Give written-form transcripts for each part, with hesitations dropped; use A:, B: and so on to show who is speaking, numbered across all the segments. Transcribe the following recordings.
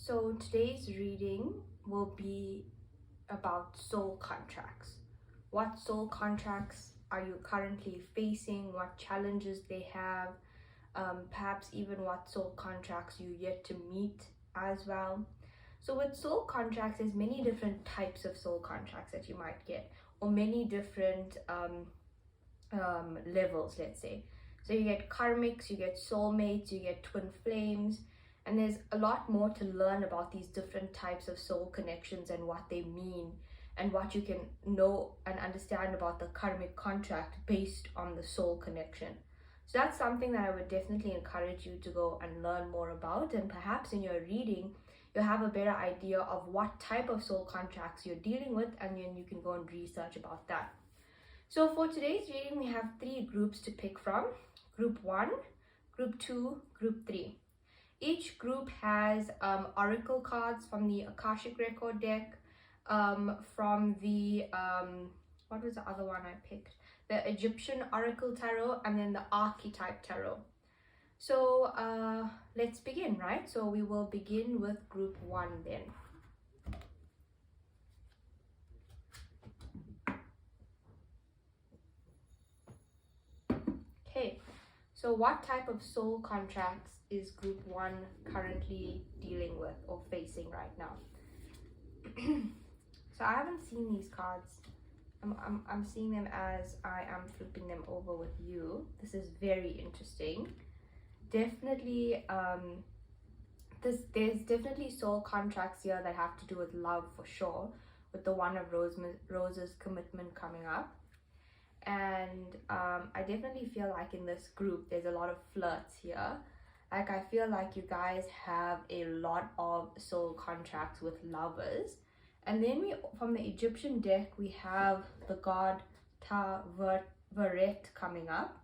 A: So today's reading will be about soul contracts. What soul contracts are you currently facing? What challenges they have? Perhaps even what soul contracts you yet to meet as well. So with soul contracts, there's many different types of soul contracts that you might get, or many different levels, let's say. So you get karmics, you get soulmates, you get twin flames, and there's a lot more to learn about these different types of soul connections and what they mean, and what you can know and understand about the karmic contract based on the soul connection. So that's something that I would definitely encourage you to go and learn more about, and perhaps in your reading you'll have a better idea of what type of soul contracts you're dealing with, and then you can go and research about that. So for today's reading, we have 3 groups to pick from: Group 1, Group 2, Group 3. Each group has oracle cards from the Akashic Record deck, from the, what was the other one I picked? The Egyptian Oracle Tarot, and then the Archetype Tarot. So let's begin, right? So we will begin with Group 1 then. Okay, so what type of soul contracts is Group 1 currently dealing with or facing right now? So I haven't seen these cards. I'm seeing them as I am flipping them over with you. This is very interesting. Definitely, there's definitely soul contracts here that have to do with love for sure, with the One of Roses commitment coming up. And I definitely feel like in this group there's a lot of flirts here. Like, I feel like you guys have a lot of soul contracts with lovers. And then from the Egyptian deck, we have the god Veret coming up,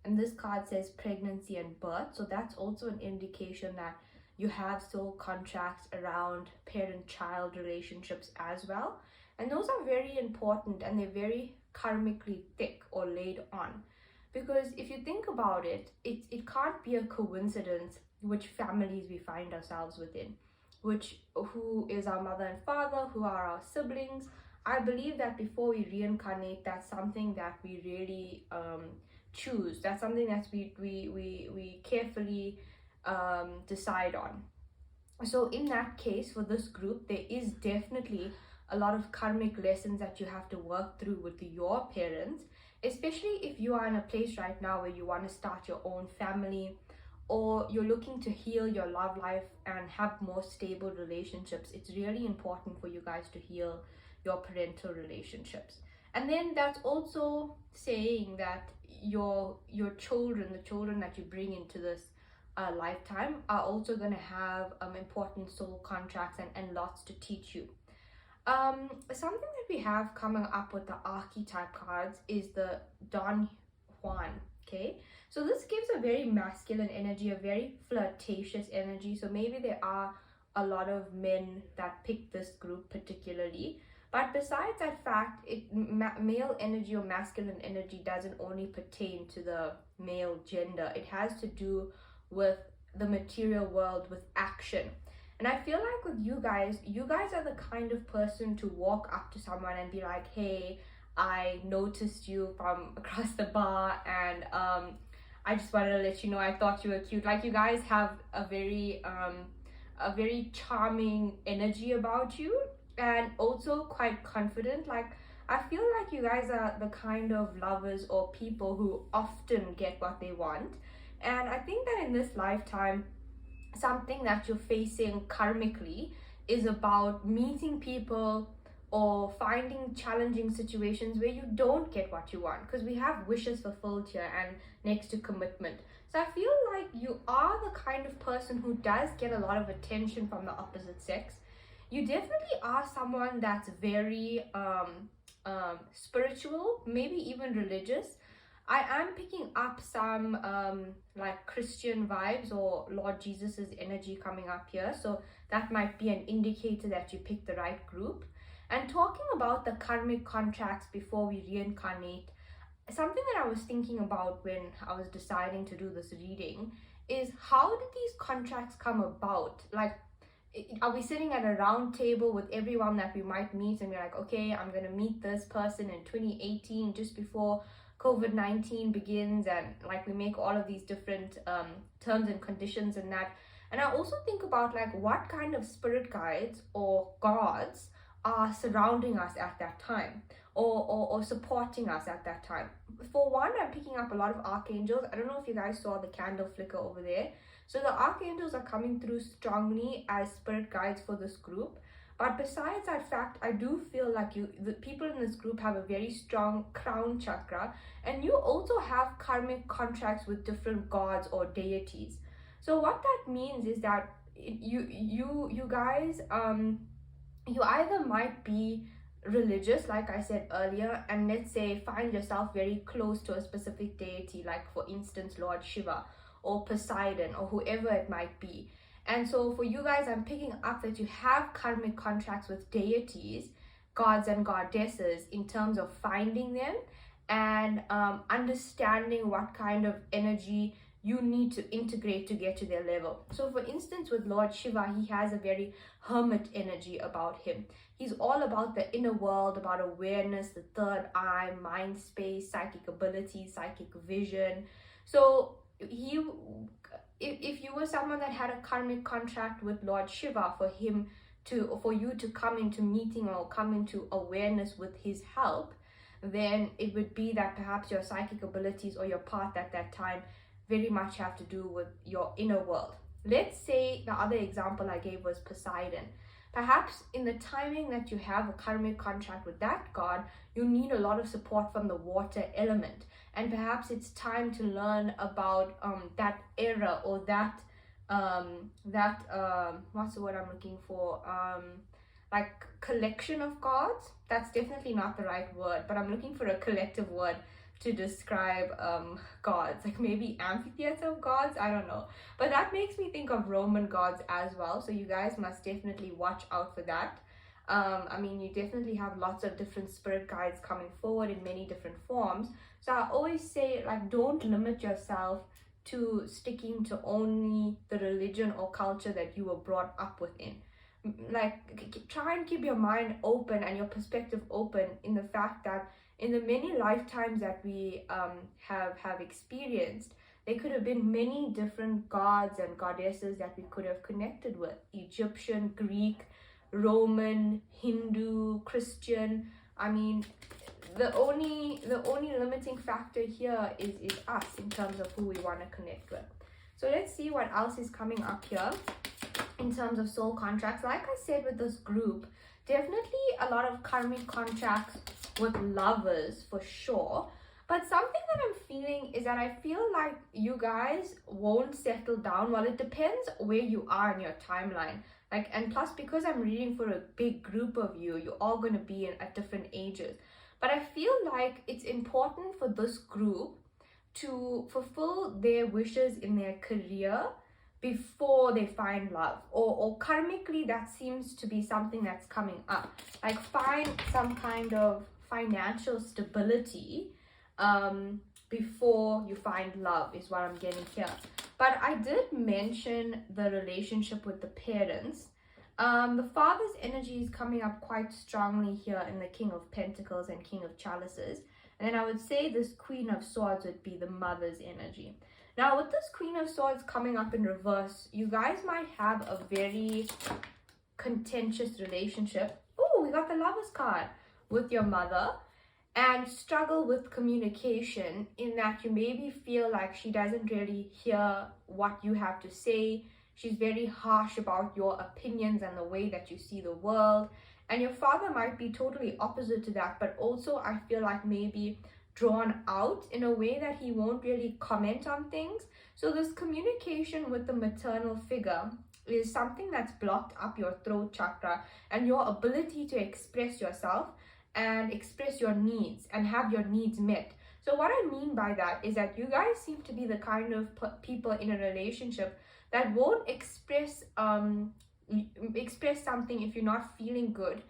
A: and this card says pregnancy and birth. So that's also an indication that you have soul contracts around parent-child relationships as well. And those are very important, and they're very karmically thick or laid on, because if you think about it, it can't be a coincidence which families we find ourselves within, who is our mother and father, who are our siblings. I believe that before we reincarnate, that's something that we really choose. That's something that we carefully decide on. So in that case, for this group, there is definitely a lot of karmic lessons that you have to work through with your parents, especially if you are in a place right now where you want to start your own family, or you're looking to heal your love life and have more stable relationships. It's really important for you guys to heal your parental relationships. And then that's also saying that your children, the children that you bring into this lifetime, are also going to have important soul contracts and lots to teach you. Something that we have coming up with the archetype cards is the Don Juan. Okay, so this gives a very masculine energy, a very flirtatious energy. So maybe there are a lot of men that pick this group particularly, but besides that fact, male energy or masculine energy doesn't only pertain to the male gender. It has to do with the material world, with action. And I feel like with you guys are the kind of person to walk up to someone and be like, hey, I noticed you from across the bar, and I just wanted to let you know I thought you were cute. Like, you guys have a very charming energy about you, and also quite confident. Like, I feel like you guys are the kind of lovers or people who often get what they want. And I think that in this lifetime, something that you're facing karmically is about meeting people or finding challenging situations where you don't get what you want, because we have wishes fulfilled here and next to commitment. So I feel like you are the kind of person who does get a lot of attention from the opposite sex. You definitely are someone that's very spiritual, maybe even religious. I am picking up some like Christian vibes or Lord Jesus's energy coming up here. So that might be an indicator that you picked the right group. And talking about the karmic contracts before we reincarnate, something that I was thinking about when I was deciding to do this reading is, how did these contracts come about? Like, are we sitting at a round table with everyone that we might meet, and we're like, okay, I'm going to meet this person in 2018 just before COVID-19 begins, and like we make all of these different terms and conditions and that. And I also think about like what kind of spirit guides or gods are surrounding us at that time, or supporting us at that time. For one, I'm picking up a lot of archangels. I don't know if you guys saw the candle flicker over there. So the archangels are coming through strongly as spirit guides for this group. But besides that fact, I do feel like the people in this group have a very strong crown chakra, and you also have karmic contracts with different gods or deities. So what that means is that you guys you either might be religious, like I said earlier, and let's say find yourself very close to a specific deity, like for instance Lord Shiva or Poseidon or whoever it might be. And so for you guys, I'm picking up that you have karmic contracts with deities, gods and goddesses, in terms of finding them and understanding what kind of energy you need to integrate to get to their level. So for instance, with Lord Shiva, he has a very hermit energy about him. He's all about the inner world, about awareness, the third eye, mind space, psychic ability, psychic vision. So if you were someone that had a karmic contract with Lord Shiva, for you to come into meeting or come into awareness with his help, then it would be that perhaps your psychic abilities or your path at that time very much have to do with your inner world. Let's say the other example I gave was Poseidon. Perhaps in the timing that you have a karmic contract with that god, you need a lot of support from the water element. And perhaps it's time to learn about that era or what's the word I'm looking for? Like collection of gods. That's definitely not the right word, but I'm looking for a collective word to describe gods, like maybe amphitheater of gods, I don't know. But that makes me think of Roman gods as well, so you guys must definitely watch out for that. I mean, you definitely have lots of different spirit guides coming forward in many different forms. So I always say, like, don't limit yourself to sticking to only the religion or culture that you were brought up within. Like, try and keep your mind open and your perspective open in the fact that in the many lifetimes that we have experienced, there could have been many different gods and goddesses that we could have connected with. Egyptian, Greek, Roman, Hindu, Christian. I mean, the only limiting factor here is us in terms of who we want to connect with. So let's see what else is coming up here in terms of soul contracts. Like I said, with this group, definitely a lot of karmic contracts with lovers for sure. But something that I'm feeling is that I feel like you guys won't settle down. Well, it depends where you are in your timeline. Like, and plus, because I'm reading for a big group of you, you're all going to be at different ages. But I feel like it's important for this group to fulfill their wishes in their career before they find love, or karmically that seems to be something that's coming up. Like, find some kind of financial stability before you find love is what I'm getting here. But I did mention the relationship with the parents. The father's energy is coming up quite strongly here in the King of Pentacles and King of Chalices. And then I would say this Queen of Swords would be the mother's energy. Now, with this Queen of Swords coming up in reverse, you guys might have a very contentious relationship. Oh, we got the Lover's card with your mother, and struggle with communication in that you maybe feel like she doesn't really hear what you have to say. She's very harsh about your opinions and the way that you see the world. And your father might be totally opposite to that, but also I feel like maybe drawn out in a way that he won't really comment on things. So this communication with the maternal figure is something that's blocked up your throat chakra and your ability to express yourself and express your needs and have your needs met. So what I mean by that is that you guys seem to be the kind of people in a relationship that won't express something if you're not feeling good,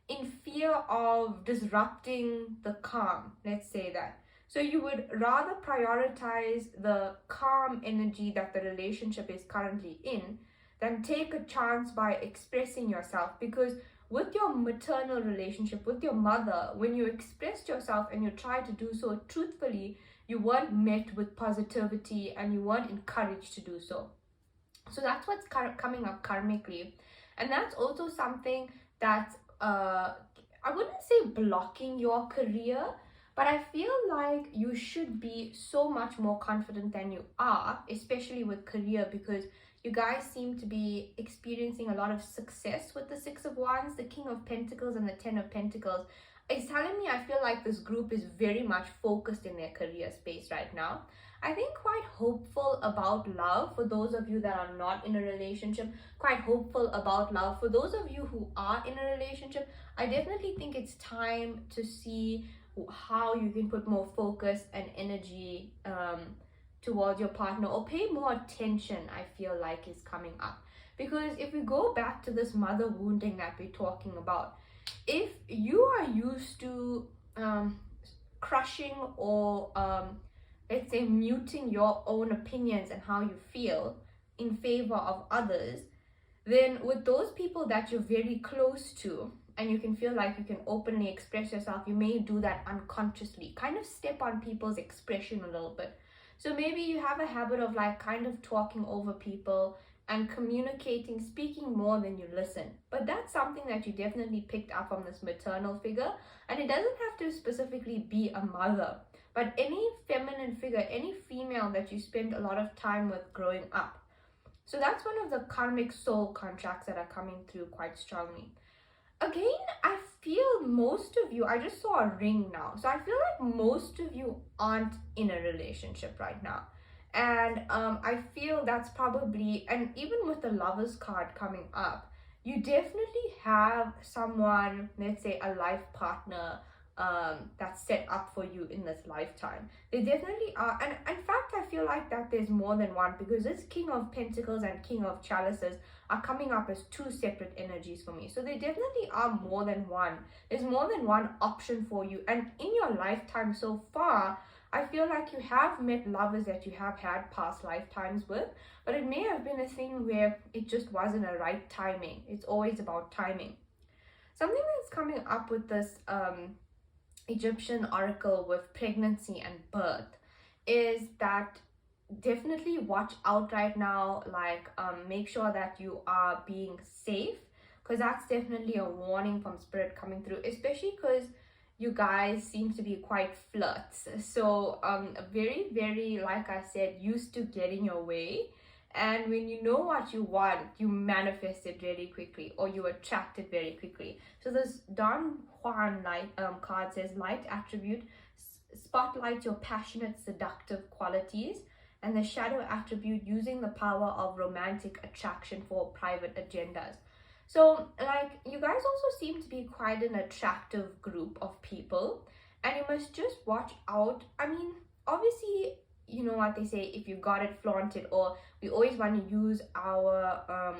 A: in fear of disrupting the calm, let's say that. So you would rather prioritize the calm energy that the relationship is currently in then take a chance by expressing yourself. Because with your maternal relationship with your mother, when you expressed yourself and you tried to do so truthfully, you weren't met with positivity and you weren't encouraged to do so. So that's what's coming up karmically. And that's also something that's I wouldn't say blocking your career, but I feel like you should be so much more confident than you are, especially with career, because you guys seem to be experiencing a lot of success with the Six of Wands, the King of Pentacles, and the Ten of Pentacles. It's telling me I feel like this group is very much focused in their career space right now. I think quite hopeful about love for those of you that are not in a relationship, quite hopeful about love for those of you who are in a relationship. I definitely think it's time to see how you can put more focus and energy towards your partner, or pay more attention, I feel like is coming up. Because if we go back to this mother wounding that we're talking about, if you are used to crushing or let's say muting your own opinions and how you feel in favor of others, then with those people that you're very close to and you can feel like you can openly express yourself, you may do that unconsciously, kind of step on people's expression a little bit. So maybe you have a habit of like kind of talking over people and communicating, speaking more than you listen. But that's something that you definitely picked up from this maternal figure. And it doesn't have to specifically be a mother, but any feminine figure, any female that you spend a lot of time with growing up. So that's one of the karmic soul contracts that are coming through quite strongly. Again, I feel most of you, I just saw a ring now. So I feel like most of you aren't in a relationship right now. And I feel that's probably, and even with the Lovers card coming up, you definitely have someone, let's say a life partner, that's set up for you in this lifetime. They definitely are. And in fact, I feel like that there's more than one, because this King of Pentacles and King of Chalices are coming up as two separate energies for me. So they definitely are more than one. There's more than one option for you. And in your lifetime so far, I feel like you have met lovers that you have had past lifetimes with, but it may have been a thing where it just wasn't a right timing. It's always about timing. Something that's coming up with this Egyptian oracle with pregnancy and birth is that definitely watch out right now. Like make sure that you are being safe, because that's definitely a warning from spirit coming through, especially because you guys seem to be quite flirts. So very, very, like I said, used to getting your way. And when you know what you want, you manifest it really quickly, or you attract it very quickly. So this Don Juan card says, light attribute, spotlight your passionate, seductive qualities. And the shadow attribute, using the power of romantic attraction for private agendas. So like you guys also seem to be quite an attractive group of people, and you must just watch out. I mean, obviously, you know what they say, if you got it, flaunt it. Or we always want to use our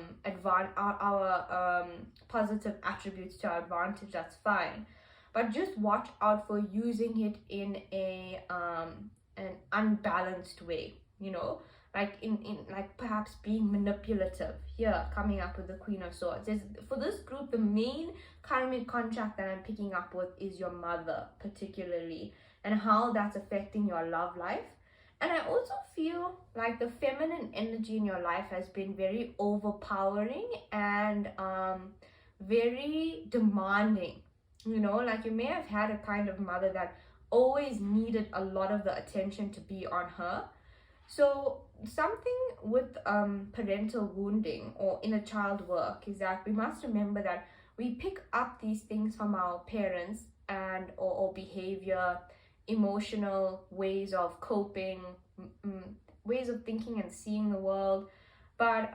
A: positive attributes to our advantage. That's fine, but just watch out for using it in a an unbalanced way, you know, like in like perhaps being manipulative. Here coming up with the Queen of Swords is, for this group, the main karmic contract that I'm picking up with is your mother particularly, and how that's affecting your love life. And I also feel like the feminine energy in your life has been very overpowering and very demanding. You know, like you may have had a kind of mother that always needed a lot of the attention to be on her. So something with parental wounding or inner child work is that we must remember that we pick up these things from our parents, and or behavior, emotional ways of coping, ways of thinking and seeing the world. But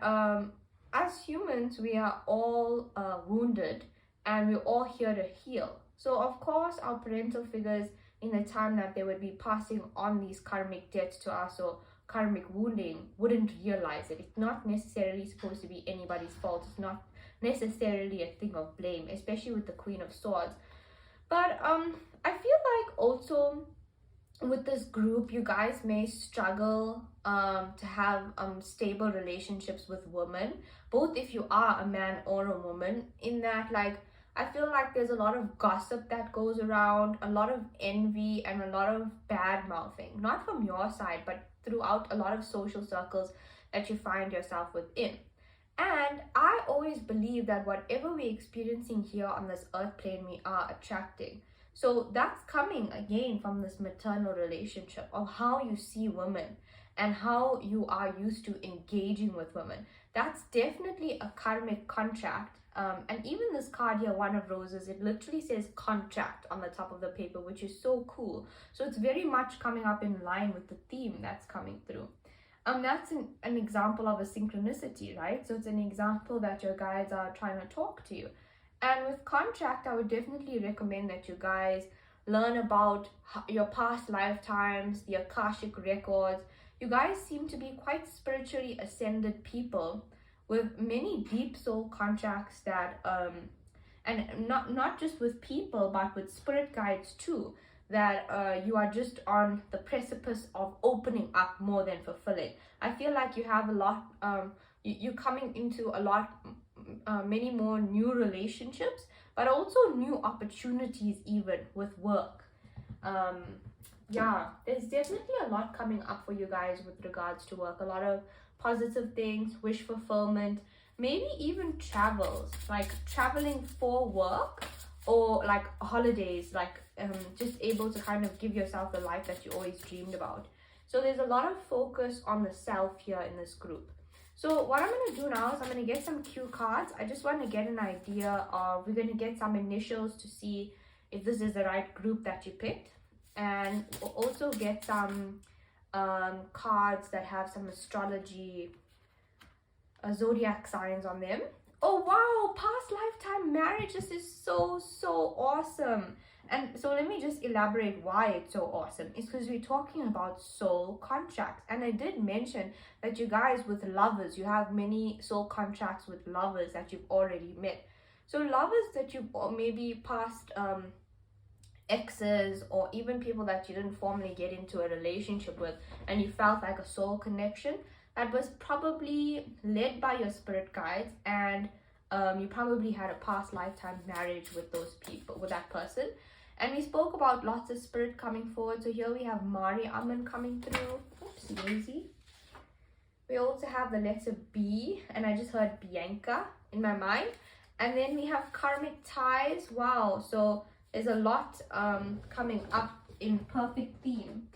A: as humans, we are all wounded, and we're all here to heal. So of course, our parental figures, in the time that they would be passing on these karmic debts to us, or karmic wounding, wouldn't realize it. It's not necessarily supposed to be anybody's fault. It's not necessarily a thing of blame, especially with the Queen of Swords. But I feel like also with this group, you guys may struggle to have stable relationships with women, both if you are a man or a woman, in that like I feel like there's a lot of gossip that goes around, a lot of envy, and a lot of bad mouthing, not from your side, but throughout a lot of social circles that you find yourself within. And I always believe that whatever we're experiencing here on this earth plane, we are attracting. So that's coming again from this maternal relationship of how you see women and how you are used to engaging with women. That's definitely a karmic contract. And even this card here, One of Roses, it literally says contract on the top of the paper, which is so cool. So it's very much coming up in line with the theme that's coming through. That's an example of a synchronicity, right? So it's an example that your guides are trying to talk to you. And with contract, I would definitely recommend that you guys learn about your past lifetimes, the Akashic Records. You guys seem to be quite spiritually ascended people with many deep soul contracts that, and not just with people, but with spirit guides too, that you are just on the precipice of opening up more than fulfilling. I feel like you have a lot, you're coming into a lot, many more new relationships, but also new opportunities even with work. Yeah, there's definitely a lot coming up for you guys with regards to work. A lot of positive things, wish fulfillment, maybe even travels, like traveling for work, or like holidays, like just able to kind of give yourself the life that you always dreamed about. So there's a lot of focus on the self here in this group. So what I'm going to do now is I'm going to get some cue cards. I just want to get an idea of, we're going to get some initials to see if this is the right group that you picked, and we'll also get some cards that have some astrology, zodiac signs on them. Oh wow, past lifetime marriage. This is so awesome. And so let me just elaborate why it's so awesome. It's because we're talking about soul contracts, and I did mention that you guys with lovers, you have many soul contracts with lovers that you've already met. So lovers that you've maybe past exes, or even people that you didn't formally get into a relationship with and you felt like a soul connection, that was probably led by your spirit guides, and you probably had a past lifetime marriage with those people, with that person. And we spoke about lots of spirit coming forward. So here we have Mari Aman coming through. Oops, lazy. We also have the letter B, and I just heard Bianca in my mind. And then we have karmic ties. Wow, so there's a lot coming up in perfect theme.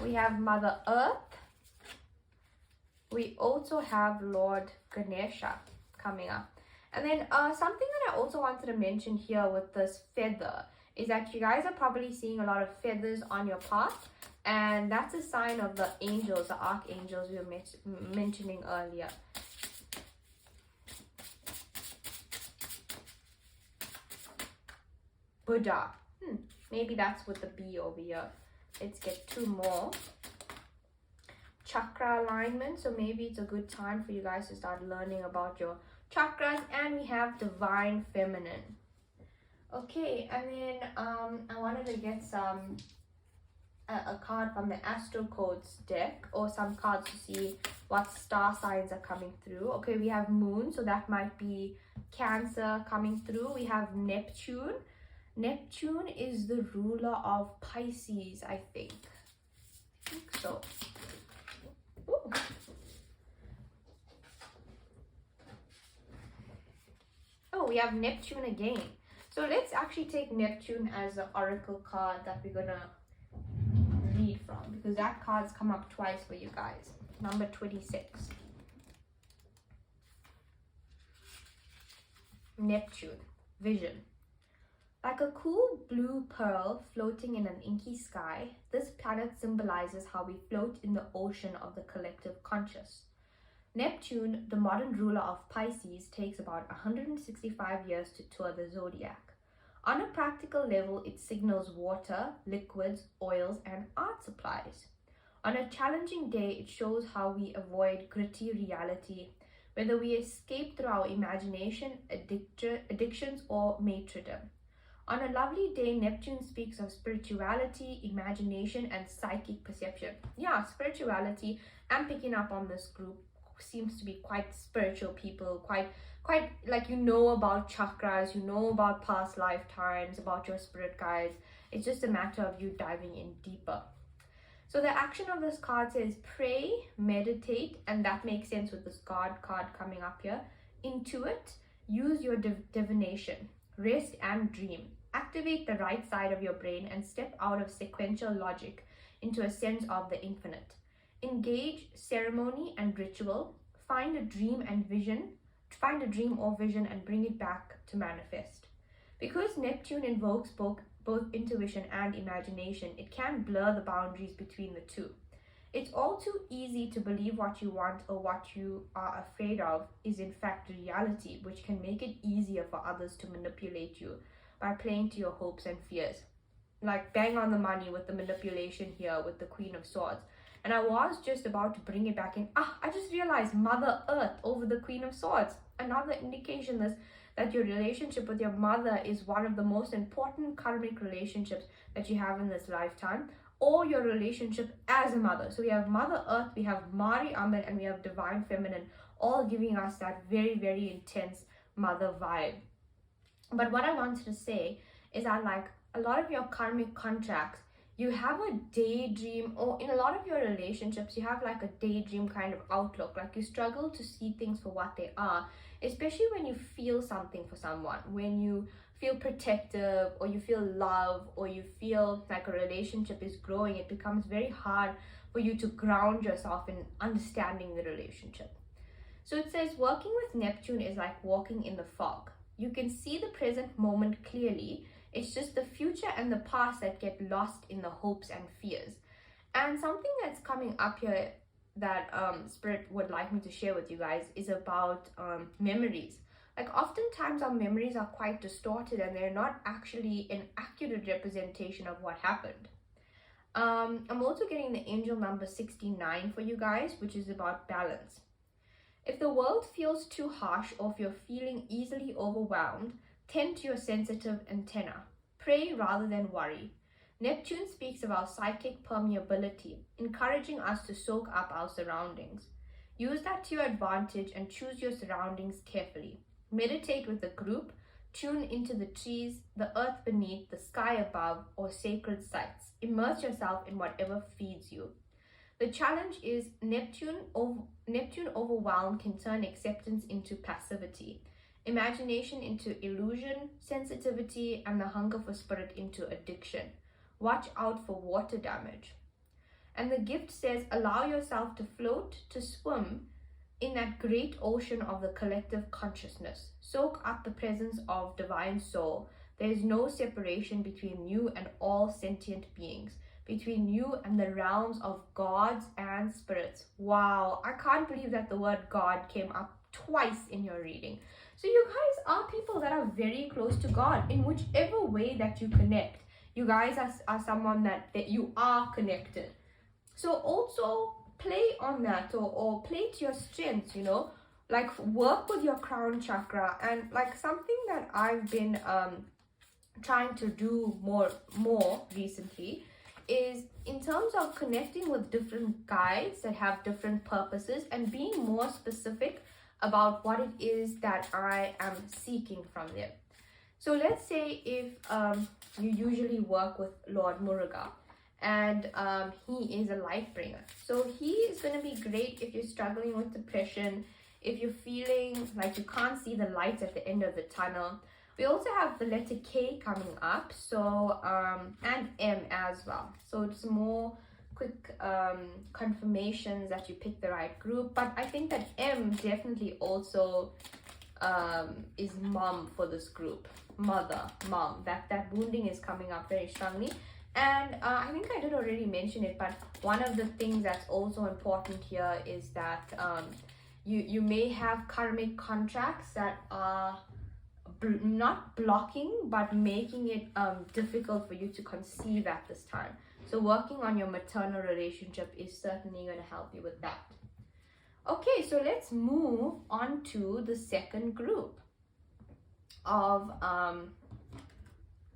A: We have Mother Earth. We also have Lord Ganesha coming up. And then something that I also wanted to mention here with this feather is that you guys are probably seeing a lot of feathers on your path. And that's a sign of the angels, the archangels we were mentioning earlier. Buddha. Maybe that's with the B over here. Let's get two more. Chakra alignment. So maybe it's a good time for you guys to start learning about your chakras. And we have divine feminine. Okay, and then I wanted to get some a card from the Astro Codes deck, or some cards to see what star signs are coming through. Okay, we have Moon, so that might be Cancer coming through. We have Neptune. Neptune is the ruler of Pisces, I think so. Ooh. Oh, we have Neptune again. So let's actually take Neptune as the oracle card that we're gonna read from, because that card's come up twice for you guys. Number 26. Neptune, vision. Like a cool blue pearl floating in an inky sky, this planet symbolizes how we float in the ocean of the collective conscious. Neptune, the modern ruler of Pisces, takes about 165 years to tour the zodiac. On a practical level, it signals water, liquids, oils, and art supplies. On a challenging day, it shows how we avoid gritty reality, whether we escape through our imagination, addictions, or martyrdom. On a lovely day, Neptune speaks of spirituality, imagination, and psychic perception. Yeah, spirituality. I'm picking up on this group seems to be quite spiritual people, quite like, you know about chakras, you know about past lifetimes, about your spirit guides. It's just a matter of you diving in deeper. So the action of this card says pray, meditate, and that makes sense with this God card coming up here. Intuit, use your divination, rest and dream. Activate the right side of your brain and step out of sequential logic into a sense of the infinite. Engage ceremony and ritual. Find a dream or vision and bring it back to manifest. Because Neptune invokes both intuition and imagination, it can blur the boundaries between the two. It's all too easy to believe what you want or what you are afraid of is in fact reality, which can make it easier for others to manipulate you by playing to your hopes and fears. Like, bang on the money with the manipulation here with the Queen of Swords. And I was just about to bring it back in. I just realized Mother Earth over the Queen of Swords. Another indication that your relationship with your mother is one of the most important karmic relationships that you have in this lifetime, or your relationship as a mother. So we have Mother Earth, we have Mari Amen, and we have Divine Feminine, all giving us that very, very intense mother vibe. But what I wanted to say is that, like, a lot of your karmic contracts, you have a daydream, or in a lot of your relationships, you have like a daydream kind of outlook. Like, you struggle to see things for what they are, especially when you feel something for someone, when you feel protective, or you feel love, or you feel like a relationship is growing. It becomes very hard for you to ground yourself in understanding the relationship. So it says working with Neptune is like walking in the fog. You can see the present moment clearly. It's just the future and the past that get lost in the hopes and fears. And something that's coming up here that Spirit would like me to share with you guys is about memories. Like, oftentimes our memories are quite distorted and they're not actually an accurate representation of what happened. I'm also getting the angel number 69 for you guys, which is about balance. If the world feels too harsh, or if you're feeling easily overwhelmed, tend to your sensitive antenna. Pray rather than worry. Neptune speaks of our psychic permeability, encouraging us to soak up our surroundings. Use that to your advantage and choose your surroundings carefully. Meditate with a group, tune into the trees, the earth beneath, the sky above, or sacred sites. Immerse yourself in whatever feeds you. The challenge is Neptune overwhelm can turn acceptance into passivity, imagination into illusion, sensitivity, and the hunger for spirit into addiction. Watch out for water damage. And the gift says, allow yourself to float, to swim in that great ocean of the collective consciousness. Soak up the presence of divine soul. There is no separation between you and all sentient beings, between you and the realms of gods and spirits. Wow, I can't believe that the word God came up twice in your reading. So you guys are people that are very close to God in whichever way that you connect. You guys are someone that you are connected. So also play on that, or play to your strengths, you know, like work with your crown chakra. And like something that I've been trying to do more recently is in terms of connecting with different guides that have different purposes and being more specific about what it is that I am seeking from them. So let's say if you usually work with Lord Muruga, and he is a light bringer. So he is going to be great if you're struggling with depression, if you're feeling like you can't see the light at the end of the tunnel. We also have the letter K coming up, so and M as well. So it's more quick confirmations that you picked the right group. But I think that M definitely also is mom for this group. Mother, mom. That wounding is coming up very strongly. And I think I did already mention it, but one of the things that's also important here is that you may have karmic contracts that are not blocking, but making it difficult for you to conceive at this time. So working on your maternal relationship is certainly going to help you with that. Okay, so let's move on to the second group of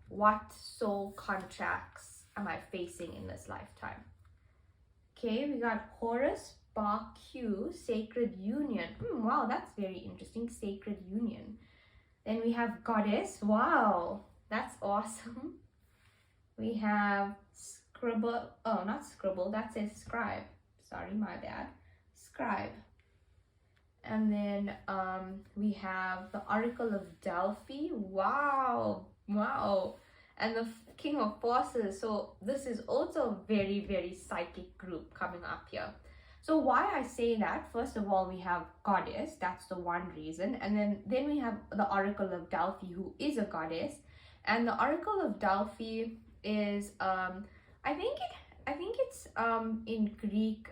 A: what soul contracts am I facing in this lifetime. Okay, we got Horus, Spark Q, Sacred Union. Wow, that's very interesting. Sacred Union. Then we have Goddess. Wow, that's awesome. We have Scribble. Oh, not Scribble. That says Scribe. Sorry, my bad. Scribe. And then we have the Oracle of Delphi. Wow, wow. And the King of Forces. So this is also a very, very psychic group coming up here. So why I say that, first of all, we have Goddess. That's the one reason. And then we have the Oracle of Delphi, who is a goddess. And the Oracle of Delphi is I think it's in Greek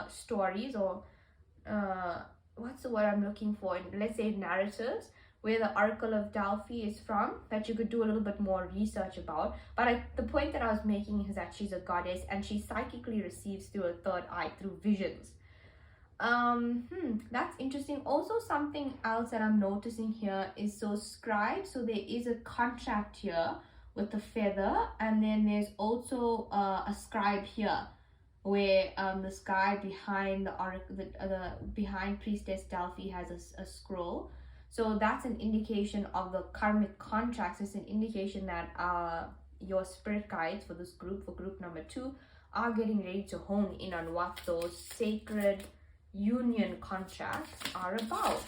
A: stories, or what's the word I'm looking for, let's say narratives, where the Oracle of Delphi is from, that you could do a little bit more research about. But the point that I was making is that she's a goddess and she psychically receives through a third eye, through visions. That's interesting. Also, something else that I'm noticing here is, so scribe, so there is a contract here with the feather, and then there's also a scribe here, where this guy behind the oracle, behind Priestess Delphi, has a scroll. So that's an indication of the karmic contracts. It's an indication that your spirit guides for this group, for group number 2, are getting ready to hone in on what those sacred union contracts are about.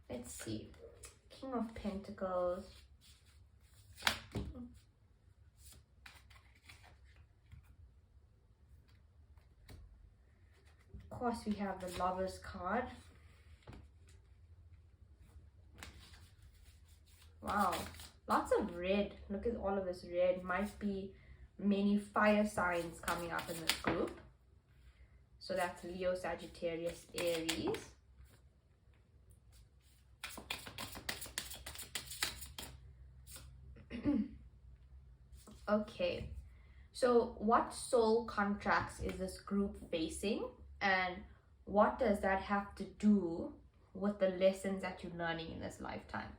A: Let's see. King of Pentacles. Of course, we have the Lovers card. Wow, lots of red. Look at all of this red. Might be many fire signs coming up in this group. So that's Leo, Sagittarius, Aries. Okay, so what soul contracts is this group facing, and what does that have to do with the lessons that you're learning in this lifetime?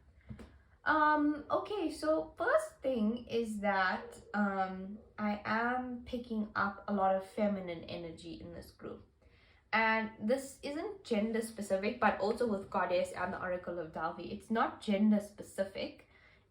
A: Okay, so first thing is that I am picking up a lot of feminine energy in this group. And this isn't gender specific, but also with Goddess and the Oracle of Delphi, it's not gender specific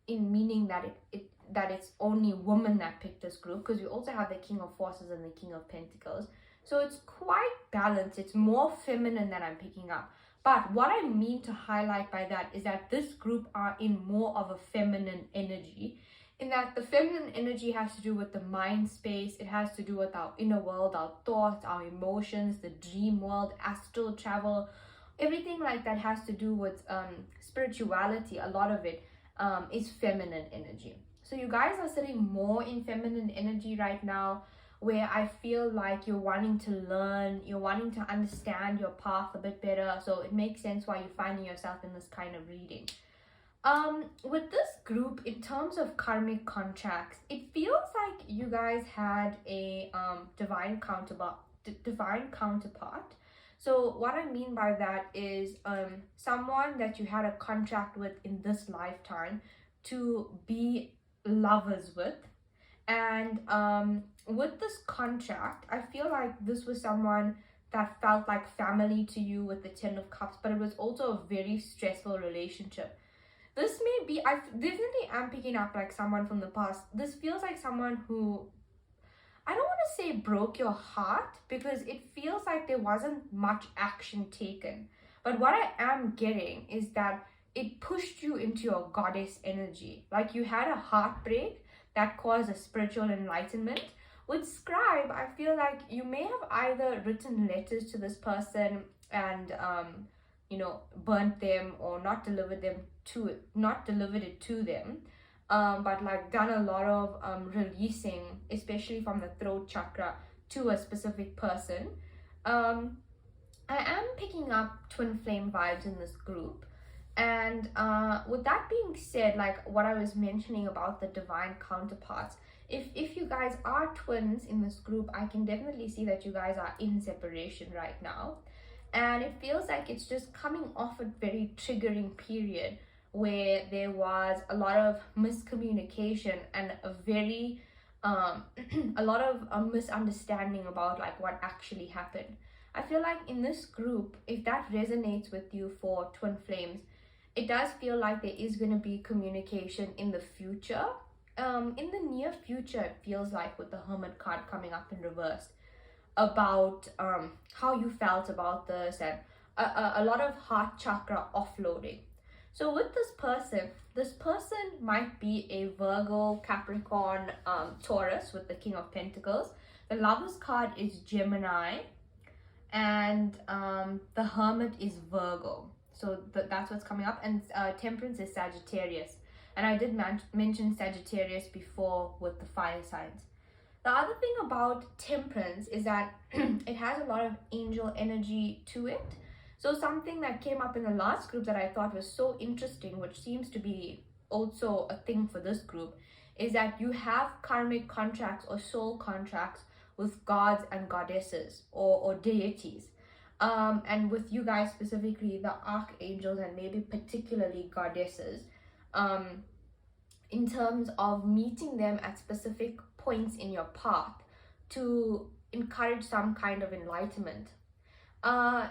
A: in meaning that it's only women that pick this group, because we also have the King of Forces and the King of Pentacles. So it's quite balanced. It's more feminine that I'm picking up. But what I mean to highlight by that is that this group are in more of a feminine energy, in that the feminine energy has to do with the mind space. It has to do with our inner world, our thoughts, our emotions, the dream world, astral travel, everything like that has to do with spirituality. A lot of it is feminine energy. So you guys are sitting more in feminine energy right now, where I feel like you're wanting to learn, you're wanting to understand your path a bit better. So it makes sense why you're finding yourself in this kind of reading. With this group, in terms of karmic contracts, it feels like you guys had a divine counterpart. So what I mean by that is someone that you had a contract with in this lifetime to be lovers with. And with this contract, I feel like this was someone that felt like family to you with the 10 of Cups, but it was also a very stressful relationship. This may be, I definitely am picking up like someone from the past. This feels like someone who, I don't want to say broke your heart, because it feels like there wasn't much action taken. But what I am getting is that it pushed you into your goddess energy. Like you had a heartbreak that caused a spiritual enlightenment. With Scribe, I feel like you may have either written letters to this person and burnt them, or not delivered it to them, but like done a lot of releasing, especially from the throat chakra, to a specific person. I am picking up twin flame vibes in this group. And with that being said, like what I was mentioning about the divine counterparts, if you guys are twins in this group, I can definitely see that you guys are in separation right now. And it feels like it's just coming off a very triggering period where there was a lot of miscommunication and a very a lot of misunderstanding about like what actually happened. I feel like in this group, if that resonates with you for twin flames, it does feel like there is going to be communication in the future. In the near future, it feels like with the Hermit card coming up in reverse, about how you felt about this, and a lot of heart chakra offloading. So with this person might be a Virgo, Capricorn, Taurus with the King of Pentacles. The Lovers card is Gemini, and the Hermit is Virgo. So that's what's coming up. And Temperance is Sagittarius. And I did mention Sagittarius before with the fire signs. The other thing about Temperance is that it has a lot of angel energy to it. So something that came up in the last group that I thought was so interesting, which seems to be also a thing for this group, is that you have karmic contracts or soul contracts with gods and goddesses or deities. And with you guys specifically, the archangels and maybe particularly goddesses, in terms of meeting them at specific points in your path to encourage some kind of enlightenment. And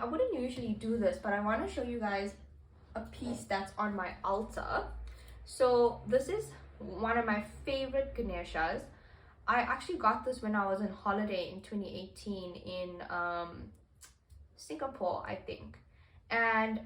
A: I wouldn't usually do this, but I want to show you guys a piece that's on my altar. So this is one of my favorite Ganeshas. I actually got this when I was on holiday in 2018 in Singapore, I think. And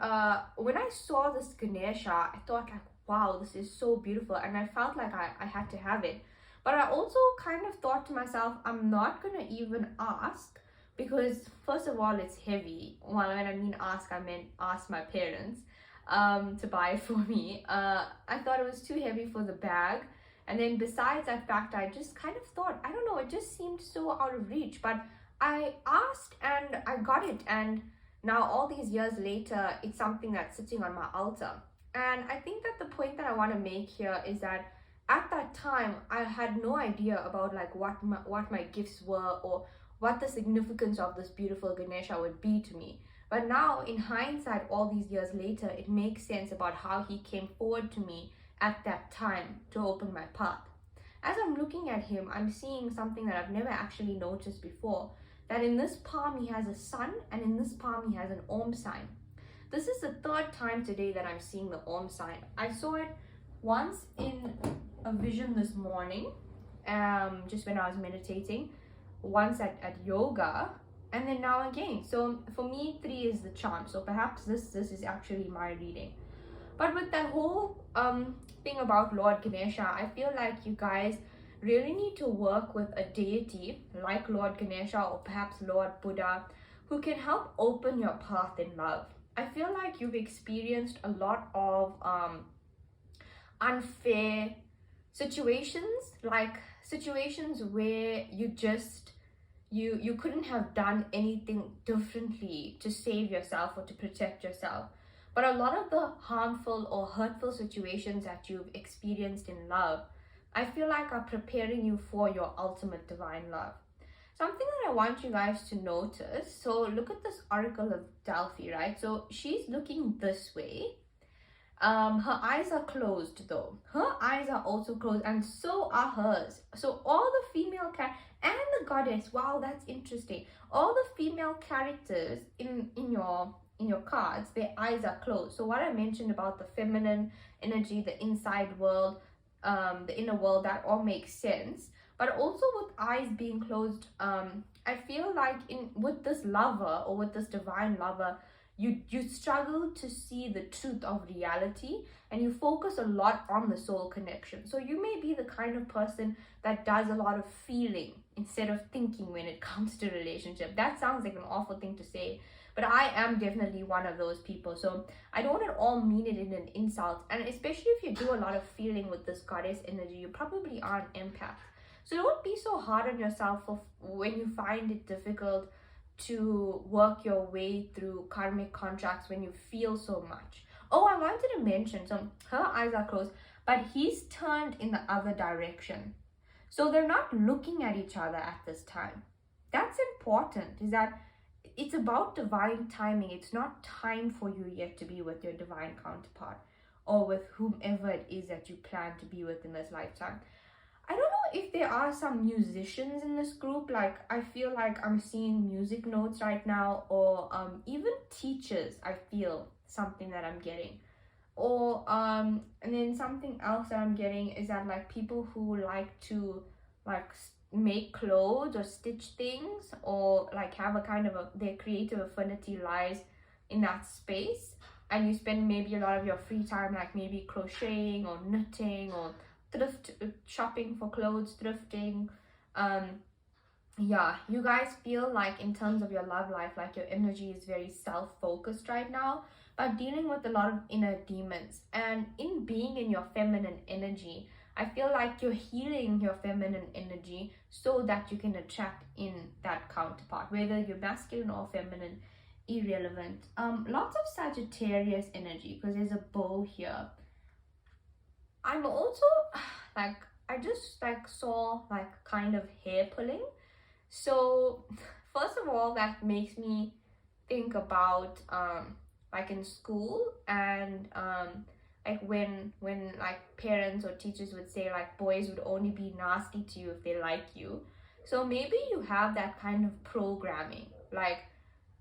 A: when I saw this Ganesha, I thought like, wow, this is so beautiful. And I felt like I had to have it. But I also kind of thought to myself, I'm not going to even ask, because first of all, it's heavy. Well, when I mean ask, I meant ask my parents to buy it for me. I thought it was too heavy for the bag. And then besides that fact, I just kind of thought, I don't know, it just seemed so out of reach. But I asked and I got it. And now all these years later, it's something that's sitting on my altar. And I think that the point that I want to make here is that at that time, I had no idea about like what my gifts were or what the significance of this beautiful Ganesha would be to me. But now in hindsight, all these years later, it makes sense about how he came forward to me at that time to open my path. As I'm looking at him, I'm seeing something that I've never actually noticed before, that in this palm he has a sun and in this palm he has an Om sign. This is the third time today that I'm seeing the Om sign. I saw it once in a vision this morning, just when I was meditating, once at yoga, and then now again. So for me, 3 is the charm. So perhaps this is actually my reading. But with that whole thing about Lord Ganesha, I feel like you guys really need to work with a deity like Lord Ganesha or perhaps Lord Buddha, who can help open your path in love. I feel like you've experienced a lot of unfair situations, like situations where you couldn't have done anything differently to save yourself or to protect yourself. But a lot of the harmful or hurtful situations that you've experienced in love, I feel like are preparing you for your ultimate divine love. Something that I want you guys to notice, so look at this Oracle of Delphi, right? So she's looking this way. Her eyes are closed though. Her eyes are also closed, and so are hers. So all the female and the goddess, wow, that's interesting. All the female characters in your cards, their eyes are closed. So what I mentioned about the feminine energy, the inside world, the inner world, that all makes sense. But also with eyes being closed, I feel like with this lover or with this divine lover, you struggle to see the truth of reality, and you focus a lot on the soul connection. So you may be the kind of person that does a lot of feeling instead of thinking when it comes to relationship. That sounds like an awful thing to say, but I am definitely one of those people. So I don't at all mean it in an insult. And especially if you do a lot of feeling with this goddess energy, you probably are an empath. So don't be so hard on yourself when you find it difficult to work your way through karmic contracts when you feel so much. Oh, I wanted to mention, so her eyes are closed, but he's turned in the other direction. So they're not looking at each other at this time. That's important, is that it's about divine timing. It's not time for you yet to be with your divine counterpart or with whomever it is that you plan to be with in this lifetime. I don't know if there are some musicians in this group. Like, I feel like I'm seeing music notes right now, or even teachers. I feel something that I'm getting, or and then something else that I'm getting is that, like, people who like to, like, make clothes or stitch things, or like have a kind of their creative affinity lies in that space, and you spend maybe a lot of your free time like maybe crocheting or knitting or thrift shopping for clothes, thrifting. Yeah, you guys feel like in terms of your love life, like your energy is very self-focused right now, but dealing with a lot of inner demons. And in being in your feminine energy, I feel like you're healing your feminine energy so that you can attract in that counterpart, whether you're masculine or feminine, irrelevant. Lots of Sagittarius energy, because there's a bow here. I'm also like, I just like saw like kind of hair pulling. So first of all, that makes me think about like in school, and like when like parents or teachers would say like boys would only be nasty to you if they like you. So maybe you have that kind of programming, like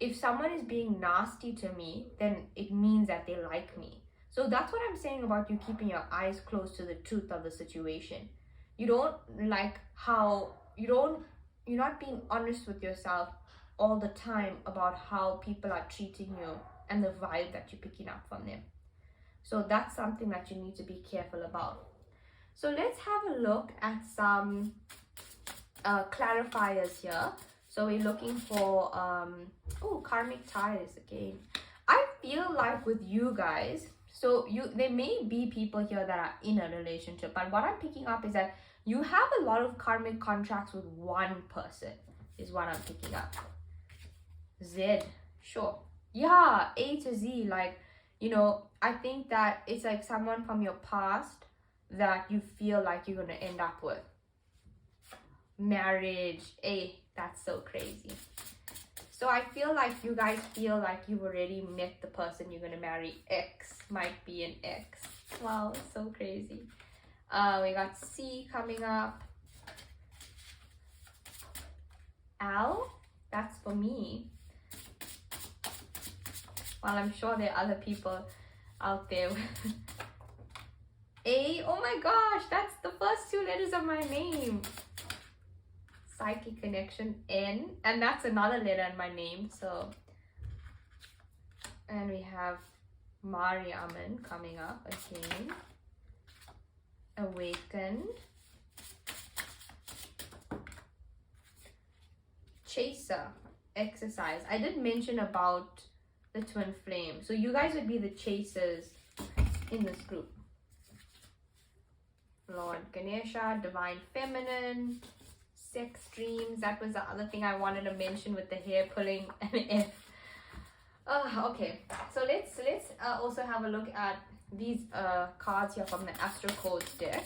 A: if someone is being nasty to me, then it means that they like me. So that's what I'm saying about you keeping your eyes closed to the truth of the situation. You don't like how you're not being honest with yourself all the time about how people are treating you and the vibe that you're picking up from them. So that's something that you need to be careful about. So let's have a look at some clarifiers here. So we're looking for karmic ties again. I feel like with you guys, so there may be people here that are in a relationship, but what I'm picking up is that you have a lot of karmic contracts with one person, is what I'm picking up. Z, sure. Yeah, A to Z, like, you know, I think that it's like someone from your past that you feel like you're going to end up with. Marriage, that's so crazy. So I feel like you guys feel like you've already met the person you're going to marry. X might be an X. Wow, it's so crazy. We got C coming up. L, that's for me. Well, I'm sure there are other people out there. A, oh my gosh, that's the first two letters of my name. Psychic connection, N, and that's another letter in my name. So, and we have Mariaman coming up again. Awakened. Chaser, exercise. I did mention about the twin flame. So you guys would be the chasers in this group. Lord Ganesha, divine feminine. Sex dreams, that was the other thing I wanted to mention with the hair pulling and F. Okay, so let's also have a look at these cards here from the Astro Codes deck,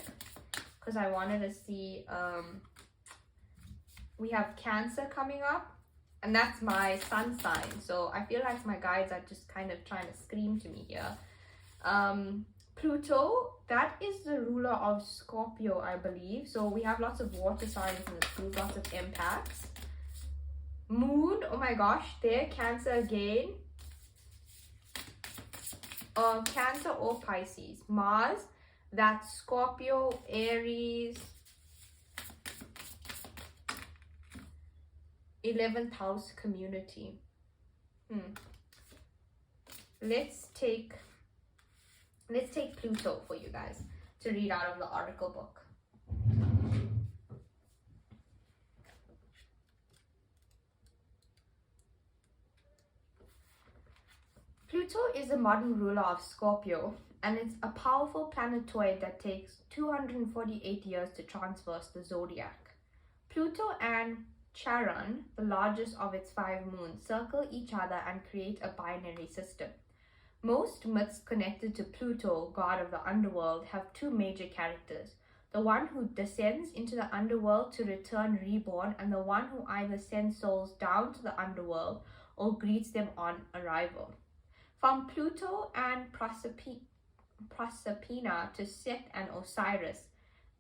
A: because I wanted to see we have Cancer coming up, and that's my sun sign, so I feel like my guides are just kind of trying to scream to me here. Pluto, that is the ruler of Scorpio, I believe. So we have lots of water signs in this group, lots of empaths. Moon, oh my gosh, there, Cancer again. Cancer or Pisces. Mars, that's Scorpio, Aries. 11th house community. Let's take Pluto for you guys to read out of the Oracle book. Pluto is the modern ruler of Scorpio, and it's a powerful planetoid that takes 248 years to traverse the zodiac. Pluto and Charon, the largest of its 5 moons, circle each other and create a binary system. Most myths connected to Pluto, god of the underworld, have 2 major characters. The one who descends into the underworld to return reborn, and the one who either sends souls down to the underworld or greets them on arrival. From Pluto and Proserpina to Set and Osiris,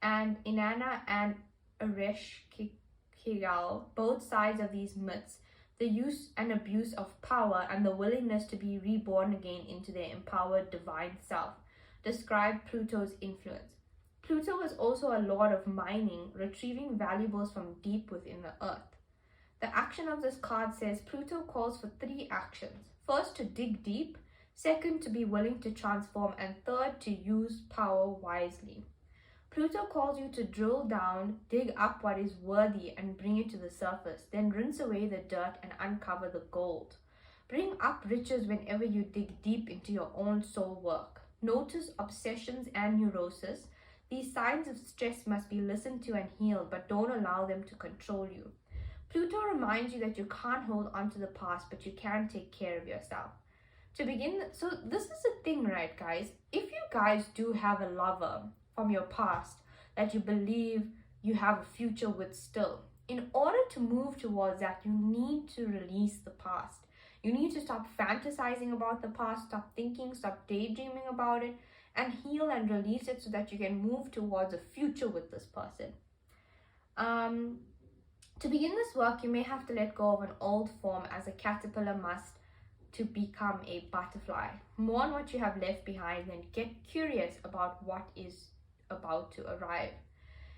A: and Inanna and Kigal, both sides of these myths, the use and abuse of power and the willingness to be reborn again into their empowered divine self, describe Pluto's influence. Pluto is also a lord of mining, retrieving valuables from deep within the earth. The action of this card says Pluto calls for 3 actions. First, to dig deep. Second, to be willing to transform. And third, to use power wisely. Pluto calls you to drill down, dig up what is worthy and bring it to the surface, then rinse away the dirt and uncover the gold. Bring up riches whenever you dig deep into your own soul work. Notice obsessions and neurosis. These signs of stress must be listened to and healed, but don't allow them to control you. Pluto reminds you that you can't hold on to the past, but you can take care of yourself. To begin, so this is the thing, right, guys? If you guys do have a lover from your past that you believe you have a future with still, in order to move towards that, you need to release the past. You need to stop fantasizing about the past, stop thinking, stop daydreaming about it, and heal and release it so that you can move towards a future with this person. To begin this work, you may have to let go of an old form as a caterpillar must to become a butterfly. Mourn what you have left behind and get curious about what is about to arrive.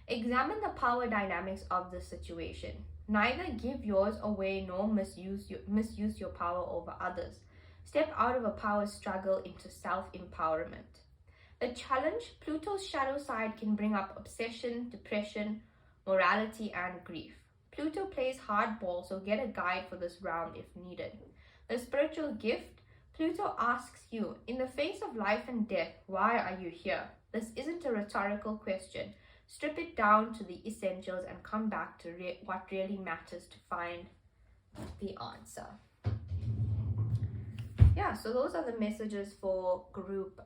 A: Examine the power dynamics of the situation. Neither give yours away nor misuse your power over others. Step out of a power struggle into self-empowerment. The challenge, Pluto's shadow side can bring up obsession, depression, morality, and grief. Pluto plays hardball, so get a guide for this realm if needed. The spiritual gift, Pluto asks you, in the face of life and death, why are you here? This isn't a rhetorical question. Strip it down to the essentials and come back to what really matters to find the answer. Yeah, so those are the messages for group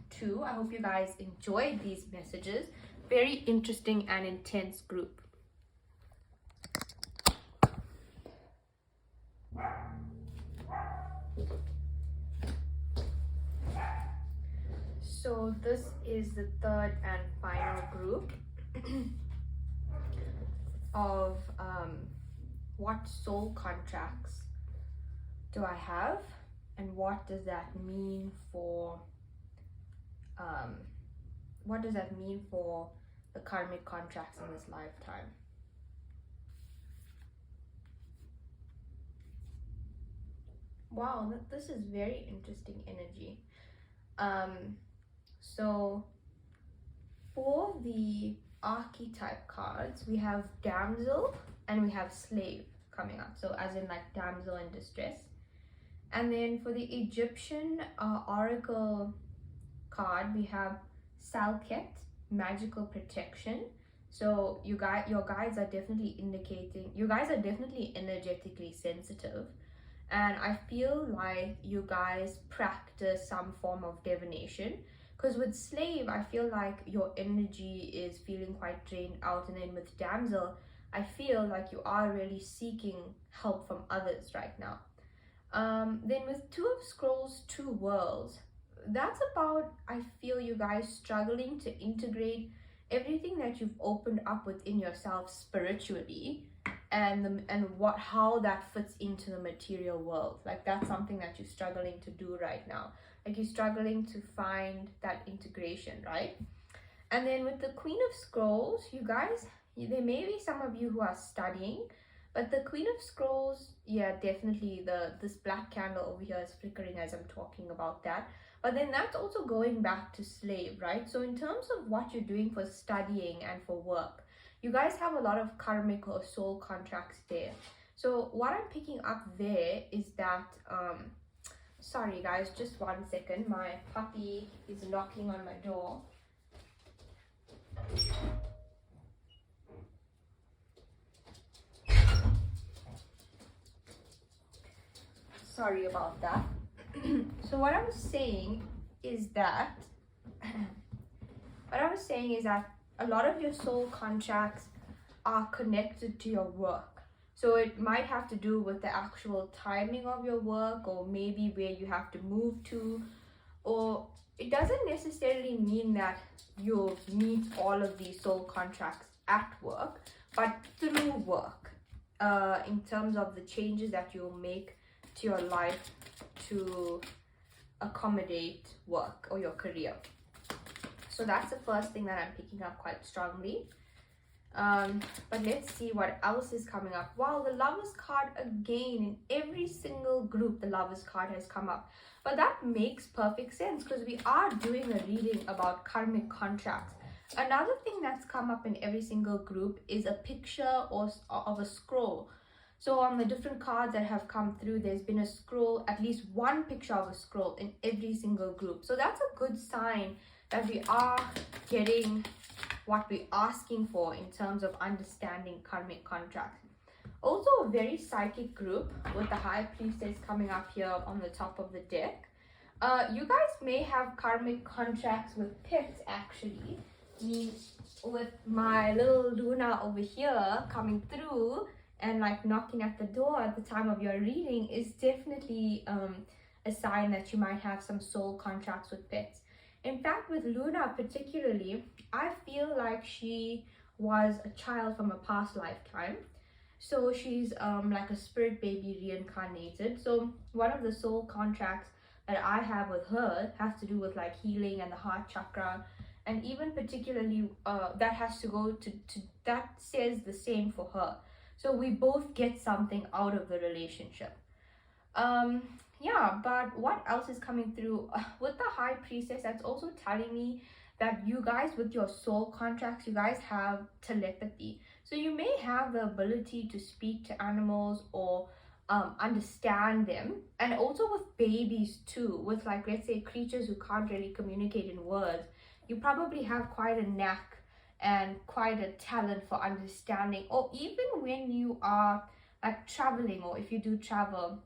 A: 2. I hope you guys enjoyed these messages. Very interesting and intense group. So this is the third and final group of what soul contracts do I have, and what does that mean for the karmic contracts in this lifetime. Wow, this is very interesting energy. So for the archetype cards, we have damsel and we have slave coming up. So as in like damsel in distress. And then for the Egyptian oracle card, we have Salket, magical protection. So your guides are definitely indicating, you guys are definitely energetically sensitive. And I feel like you guys practice some form of divination. Because with slave, I feel like your energy is feeling quite drained out. And then with damsel, I feel like you are really seeking help from others right now. Then with Two of Scrolls, Two Worlds, that's about, I feel you guys struggling to integrate everything that you've opened up within yourself spiritually, and how that fits into the material world. Like that's something that you're struggling to do right now. Like you're struggling to find that integration, right? And then with the Queen of Scrolls, you guys, there may be some of you who are studying, but the Queen of Scrolls, yeah, definitely this black candle over here is flickering as I'm talking about that. But then that's also going back to slave, right? So in terms of what you're doing for studying and for work, you guys have a lot of karmic or soul contracts there. So what I'm picking up there is that, sorry guys, just 1 second. My puppy is knocking on my door. Sorry about that. So what I was saying is that a lot of your soul contracts are connected to your work. So it might have to do with the actual timing of your work, or maybe where you have to move to, or it doesn't necessarily mean that you'll meet all of these soul contracts at work, but through work, in terms of the changes that you'll make to your life to accommodate work or your career. So that's the first thing that I'm picking up quite strongly. But let's see what else is coming up. Wow, the Lovers card again. In every single group, the Lovers card has come up. But that makes perfect sense because we are doing a reading about karmic contracts. Another thing that's come up in every single group is a picture of a scroll. So on the different cards that have come through, there's been a scroll, at least one picture of a scroll in every single group. So that's a good sign that we are getting what we're asking for in terms of understanding karmic contracts. Also a very psychic group with the High Priestess coming up here on the top of the deck. You guys may have karmic contracts with pets actually. Me with my little Luna over here coming through and like knocking at the door at the time of your reading is definitely a sign that you might have some soul contracts with pets. In fact, with Luna particularly, I feel like she was a child from a past lifetime. So she's like a spirit baby reincarnated. So one of the soul contracts that I have with her has to do with like healing and the heart chakra. And even particularly that has to go to that says the same for her. So we both get something out of the relationship. Yeah, but what else is coming through with the High Priestess? That's also telling me that you guys with your soul contracts, you guys have telepathy. So you may have the ability to speak to animals or understand them. And also with babies too, with like, let's say creatures who can't really communicate in words, you probably have quite a knack and quite a talent for understanding. Or even when you are like traveling, or if you do travel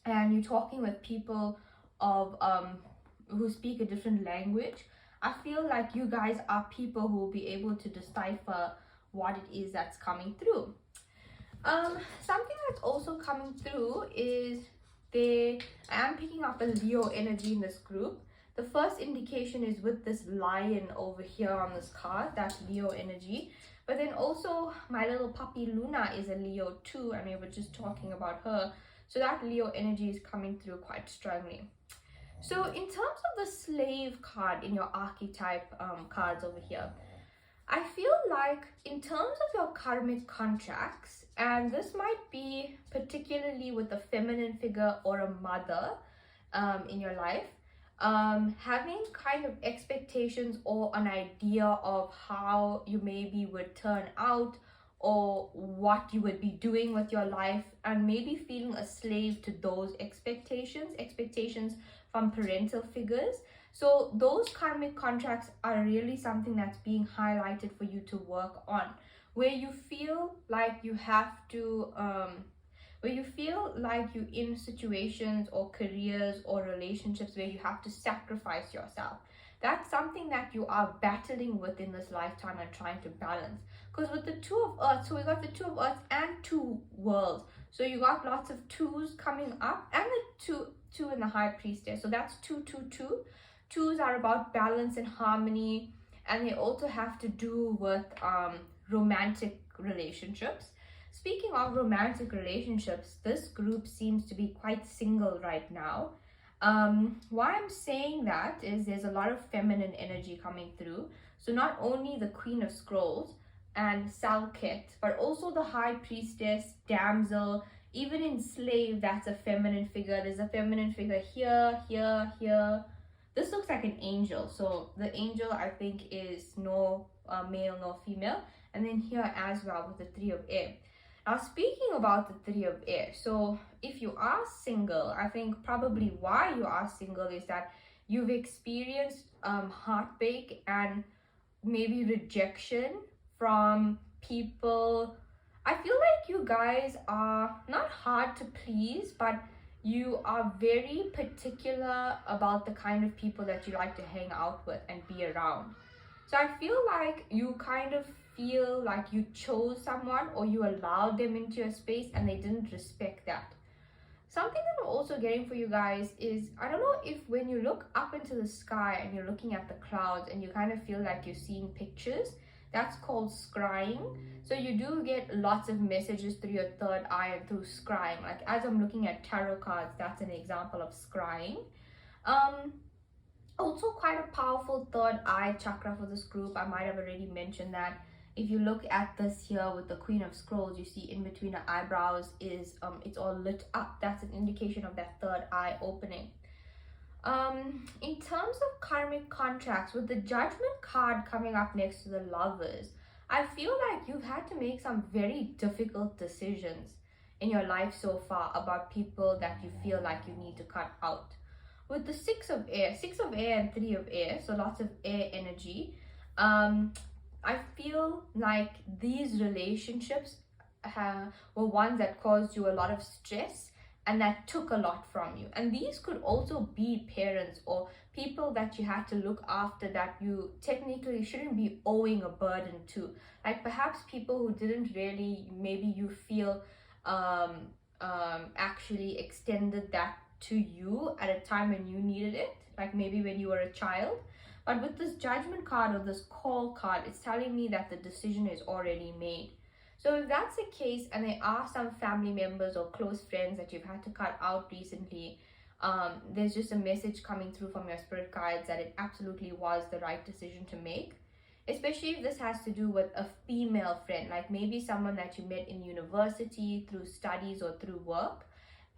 A: and you're talking with people of who speak a different language, I feel like you guys are people who will be able to decipher what it is that's coming through. Something that's also coming through is I am picking up a Leo energy in this group. The first indication is with this lion over here on this card, that's Leo energy. But then also my little puppy Luna is a Leo too, and we were just talking about her. So that Leo energy is coming through quite strongly. So in terms of the slave card in your archetype cards over here, I feel like in terms of your karmic contracts, and this might be particularly with a feminine figure or a mother in your life, having kind of expectations or an idea of how you maybe would turn out or what you would be doing with your life, and maybe feeling a slave to those expectations from parental figures. So those karmic contracts are really something that's being highlighted for you to work on, where you feel like you have to where you feel like you're in situations or careers or relationships where you have to sacrifice yourself. That's something that you are battling with in this lifetime and trying to balance. Because with the Two of Earths, so we got the Two of Earths and two worlds. So you got lots of twos coming up, and the two in the High Priestess. So that's 2, 2, 2. Twos are about balance and harmony, and they also have to do with romantic relationships. Speaking of romantic relationships, this group seems to be quite single right now. Why I'm saying that is there's a lot of feminine energy coming through. So not only the Queen of Scrolls and Salket, but also the High Priestess, Damsel, even in Slave, that's a feminine figure. There's a feminine figure here, here, here. This looks like an angel. So the angel, I think, is no male nor female. And then here as well with the Three of Air. Now, speaking about the Three of Air, so if you are single, I think probably why you are single is that you've experienced heartbreak and maybe rejection from people. I feel like you guys are not hard to please, but you are very particular about the kind of people that you like to hang out with and be around. So I feel like you kind of feel like you chose someone or you allowed them into your space and they didn't respect that. Something that I'm also getting for you guys is, I don't know if when you look up into the sky and you're looking at the clouds and you kind of feel like you're seeing pictures, That's called scrying. So you do get lots of messages through your third eye and through scrying. Like as I'm looking at tarot cards, that's an example of scrying. Also quite a powerful third eye chakra for this group. I might have already mentioned that. If you look at this here with the Queen of Scrolls, you see in between the eyebrows is it's all lit up. That's an indication of that third eye opening. In terms of karmic contracts, with the Judgment card coming up next to the Lovers, I feel like you've had to make some very difficult decisions in your life so far about people that you feel like you need to cut out. With the Six of Air and Three of Air, so lots of air energy, I feel like these relationships were ones that caused you a lot of stress and that took a lot from you. And these could also be parents or people that you had to look after that you technically shouldn't be owing a burden to. Like perhaps people who didn't really, maybe you feel actually extended that to you at a time when you needed it, like maybe when you were a child. But with this Judgment card or this Call card, it's telling me that the decision is already made. So if that's the case and there are some family members or close friends that you've had to cut out recently, there's just a message coming through from your spirit guides that it absolutely was the right decision to make. Especially if this has to do with a female friend, like maybe someone that you met in university through studies or through work,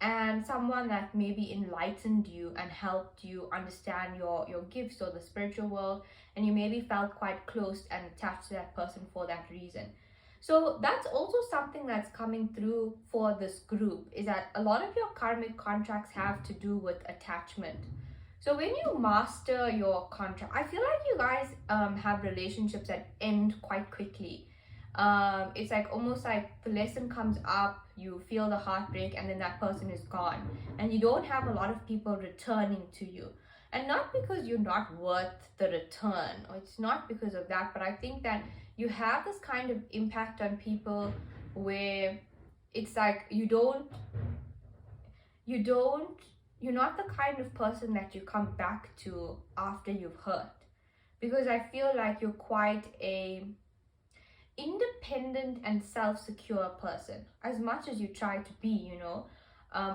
A: and someone that maybe enlightened you and helped you understand your gifts or the spiritual world, and you maybe felt quite close and attached to that person for that reason. So that's also something that's coming through for this group, is that a lot of your karmic contracts have to do with attachment. So when you master your contract, I feel like you guys have relationships that end quite quickly. It's like almost like the lesson comes up, you feel the heartbreak, and then that person is gone, and you don't have a lot of people returning to you. And not because you're not worth the return, or it's not because of that, but I think that you have this kind of impact on people where it's like you're not the kind of person that you come back to after you've hurt, because I feel like you're quite a independent and self-secure person, as much as you try to be,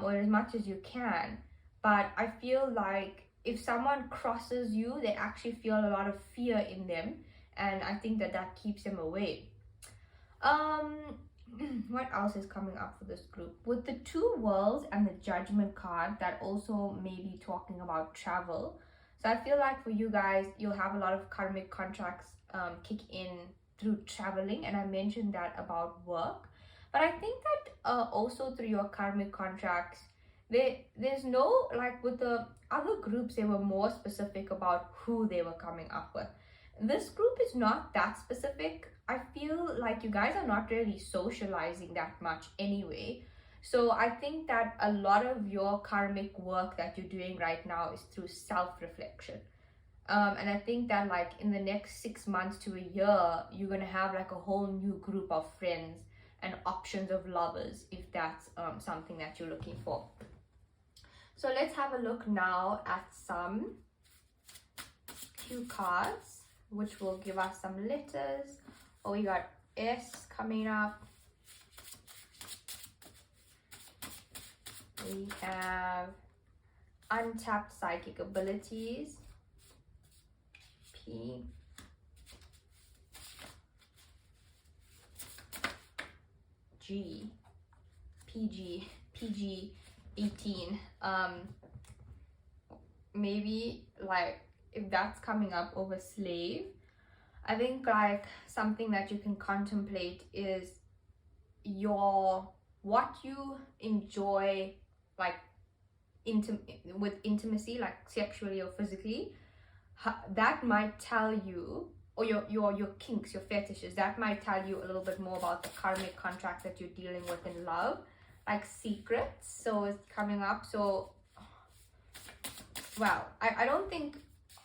A: or as much as you can. But I feel like if someone crosses you, they actually feel a lot of fear in them, and I think that keeps them away. What else is coming up for this group? With the Two Worlds and the Judgment card, that also may be talking about travel. So I feel like for you guys, you'll have a lot of karmic contracts kick in through traveling, and I mentioned that about work. But I think that also through your karmic contracts, there's no, like with the other groups, they were more specific about who they were coming up with. This group is not that specific. I feel like you guys are not really socializing that much anyway. So I think that a lot of your karmic work that you're doing right now is through self-reflection. And I think that like in the next 6 months to a year, you're gonna have like a whole new group of friends and options of lovers, if that's something that you're looking for. So let's have a look now at some cue cards, which will give us some letters. Oh, we got S coming up. We have untapped psychic abilities. P. G. PG 18. Maybe like if that's coming up over slave, I think like something that you can contemplate is what you enjoy, like with intimacy, like sexually or physically. That might tell you, or your kinks, your fetishes, that might tell you a little bit more about the karmic contract that you're dealing with in love, like secrets. So it's coming up. So well, I don't think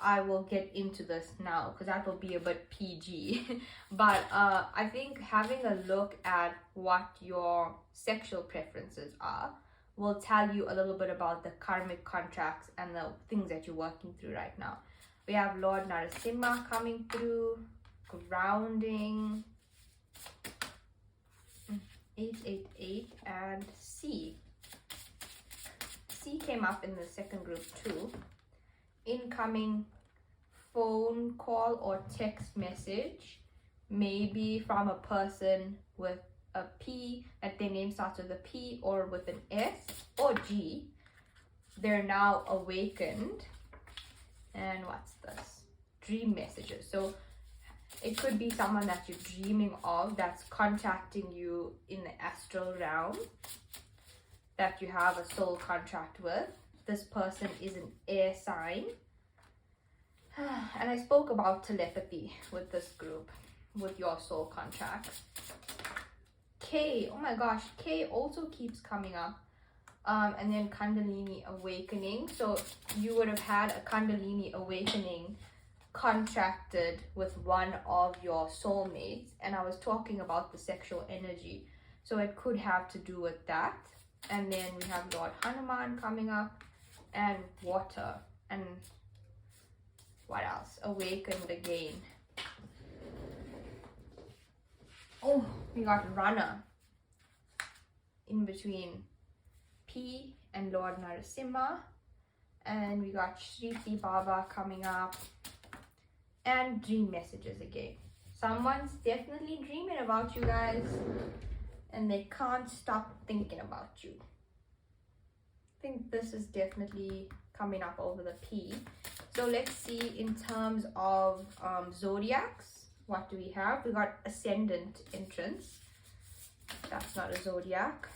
A: I will get into this now because that will be a bit PG. But I think having a look at what your sexual preferences are will tell you a little bit about the karmic contracts and the things that you're working through right now. We have Lord Narasimha coming through. grounding, 888, and C. C came up in the second group too. Incoming phone call or text message, maybe from a person with a P, that their name starts with a P or with an S or G. They're now awakened. And what's this? Dream messages. So it could be someone that you're dreaming of that's contacting you in the astral realm, that you have a soul contract with. This person is an air sign. And I spoke about telepathy with this group, with your soul contract. K, oh my gosh, K also keeps coming up. And then Kundalini awakening. So you would have had a Kundalini awakening contracted with one of your soulmates, and I was talking about the sexual energy, so it could have to do with that. And then we have Lord Hanuman coming up, and water, and what else? Awakened again. Oh, we got runner in between P and Lord Narasimha, and we got Shriti Baba coming up, and dream messages again. Someone's definitely dreaming about you guys, and they can't stop thinking about you. I think this is definitely coming up over the P. So let's see in terms of zodiacs. What do we have? We got ascendant entrance. That's not a zodiac,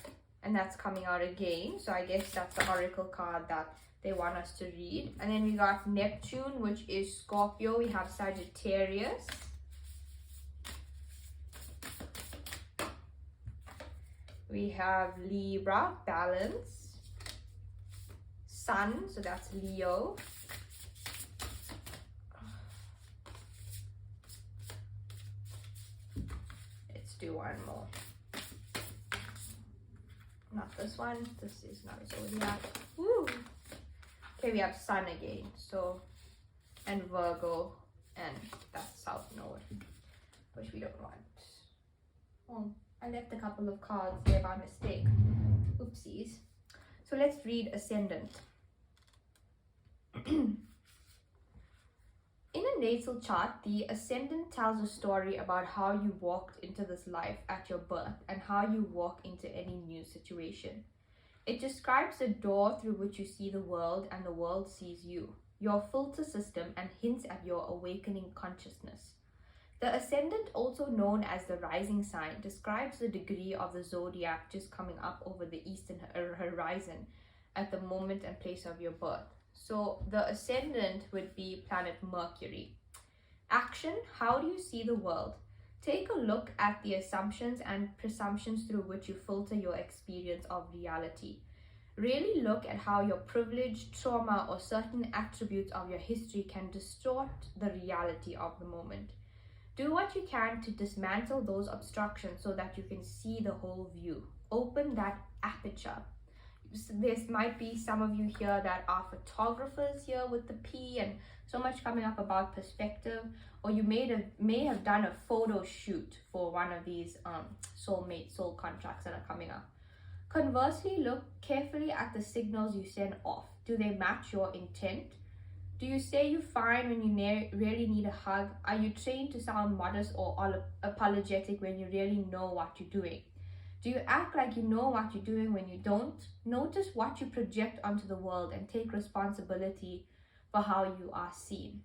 A: and that's coming out again. So I guess that's the oracle card that they want us to read. And then we got Neptune, which is Scorpio. We have Sagittarius. We have Libra, balance. Sun, so that's Leo. Let's do one more. Not this one. This is not a zodiac. Woo! Okay, we have Sun again, so, and Virgo, and that's South Node, which we don't want. Oh, I left a couple of cards there by mistake. Oopsies. So let's read Ascendant. In a natal chart, the Ascendant tells a story about how you walked into this life at your birth and how you walk into any new situation. It describes the door through which you see the world and the world sees you, your filter system, and hints at your awakening consciousness. The Ascendant, also known as the rising sign, describes the degree of the zodiac just coming up over the eastern horizon at the moment and place of your birth. So the Ascendant would be planet Mercury. Action: how do you see the world? Take a look at the assumptions and presumptions through which you filter your experience of reality. Really look at how your privilege, trauma, or certain attributes of your history can distort the reality of the moment. Do what you can to dismantle those obstructions so that you can see the whole view. Open that aperture. There might be some of you here that are photographers here with the P, and so much coming up about perspective, or you may have done a photo shoot for one of these soul contracts that are coming up. Conversely, look carefully at the signals you send off. Do they match your intent? Do you say you're fine when you really need a hug? Are you trained to sound modest or apologetic when you really know what you're doing? Do you act like you know what you're doing when you don't? Notice what you project onto the world and take responsibility for how you are seen.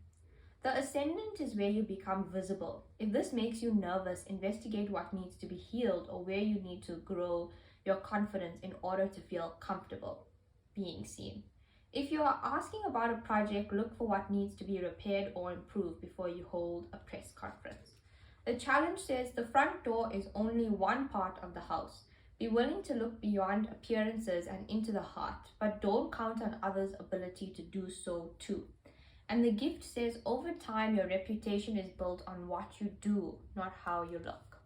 A: The Ascendant is where you become visible. If this makes you nervous, investigate what needs to be healed or where you need to grow your confidence in order to feel comfortable being seen. If you are asking about a project, look for what needs to be repaired or improved before you hold a press conference. The challenge says the front door is only one part of the house. Be willing to look beyond appearances and into the heart, but don't count on others' ability to do so too. And the gift says over time your reputation is built on what you do, not how you look.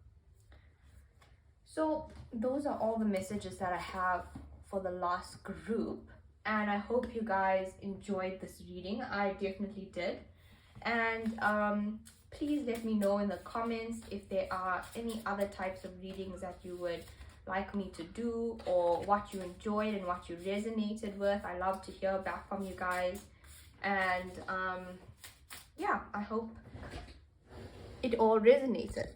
A: So those are all the messages that I have for the last group, and I hope you guys enjoyed this reading. I definitely did. And please let me know in the comments if there are any other types of readings that you would like me to do, or what you enjoyed and what you resonated with. I love to hear back from you guys. And yeah, I hope it all resonated.